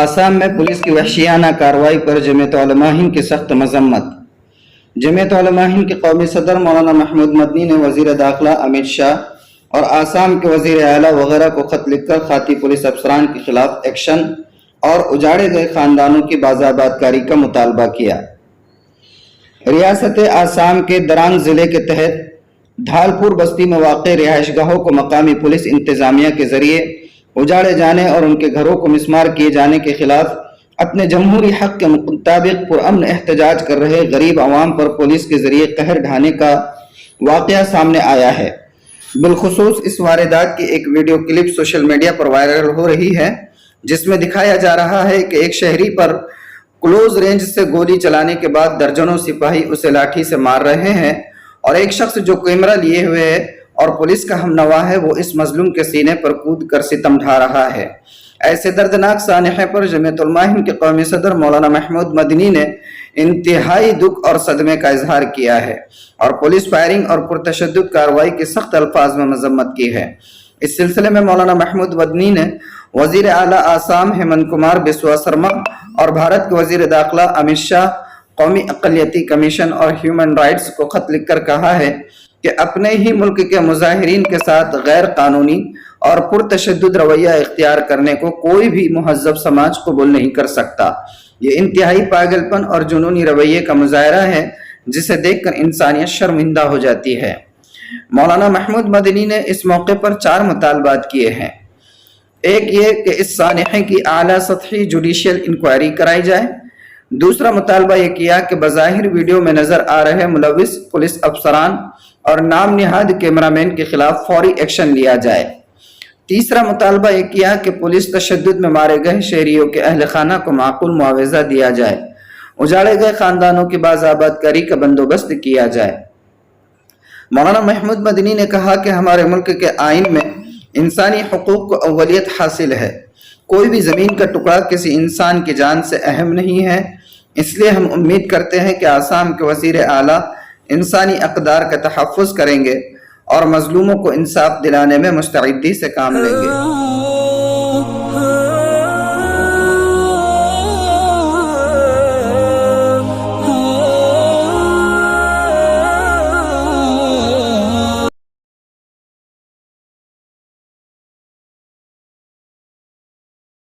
आसाम में पुलिस की वहशियाना कार्रवाई पर जमीयत उलमा हिंद की सख्त मजम्मत। जमीयत उलमा हिंद के कौमी सदर मौलाना महमूद मदनी ने वज़ीर दाखिला अमित शाह और आसाम के वज़ीर आला वगैरह को खत लिखकर खाती पुलिस अफसरान के खिलाफ एक्शन और उजाड़े गए खानदानों की बाज़ाबातकारी का मुतालबा किया। रियासत आसाम के दरांग ज़िले के तहत धालपुर बस्ती में वाक़े रिहाइशगाहों को मकामी पुलिस इंतज़ामिया के ज़रिए उजाड़े जाने और उनके घरों को मिसमार किए जाने के खिलाफ अपने जमहूरी हक के मुताबिक पुरअमन एहतजाज कर रहे गरीब अवाम पर पुलिस के ज़रिए कहर ढाने का वाक़या सामने आया है। बिलखुसूस इस वारदात की एक वीडियो क्लिप सोशल मीडिया पर वायरल हो रही है, जिसमें दिखाया जा रहा है कि एक शहरी पर क्लोज रेंज से गोली चलाने के बाद दर्जनों सिपाही उसे लाठी से मार रहे हैं और एक शख्स जो कैमरा लिए हुए है और पुलिस का हमनवा है वो इस मजलूम के सीने पर कूद कर सितम ढा रहा है। ऐसे दर्दनाक सानहे पर जमीयत उलमा हिंद के कौमी सदर मौलाना महमूद मदनी ने इंतहाई दुख और सदमे का इजहार किया है और पुलिस फायरिंग और पुरतशद्दुद कार्रवाई की सख्त अल्फाज में मजम्मत की है। इस सिलसिले में मौलाना महमूद मदनी ने वजीर आला आसाम हेमंत कुमार बिस्वा शर्मा और भारत के वजीर दाखिला अमित शाह, कौमी अक़लियती कमीशन और ह्यूमन राइट्स को खत लिखकर कहा है कि अपने ही मुल्क के मुजाहिरीन के साथ गैर कानूनी और पुरतशद्दुद रवैया इख्तियार करने को कोई भी मुहज़्ज़ब समाज कबूल नहीं कर सकता। ये इंतहाई पागलपन और जुनूनी रवैये का मुजाहरा है जिसे देखकर इंसानियत शर्मिंदा हो जाती है। मौलाना महमूद मदनी ने इस मौके पर 4 मुतालबात किए हैं। एक ये कि इस सानहे की आला सतही जुडिशियल इंक्वायरी कराई जाए। दूसरा मुतालबा ये किया कि बज़ाहिर वीडियो में नजर आ रहे मुलविस पुलिस अफसरान और नाम निहाद कैमरामैन के खिलाफ फौरी एक्शन लिया जाए। तीसरा मुतालबा ये किया कि पुलिस तशद्दुद में मारे गए शहरियों के अहल खाना को माकूल मुआवजा दिया जाए, उजाड़े गए खानदानों की बाज़ाबातकारी का बंदोबस्त किया जाए। मौलाना महमूद मदनी ने कहा कि हमारे मुल्क के आइन में इंसानी हुकूक को अव्वलियत हासिल है। कोई भी ज़मीन का टुकड़ा किसी इंसान की जान से अहम नहीं है। इसलिए हम उम्मीद करते हैं कि आसाम के वज़ीर आला इंसानी अक़दार का तहफ़्फ़ुज़ करेंगे और मज़लूमों को इंसाफ दिलाने में मुस्तैदी से काम लेंगे।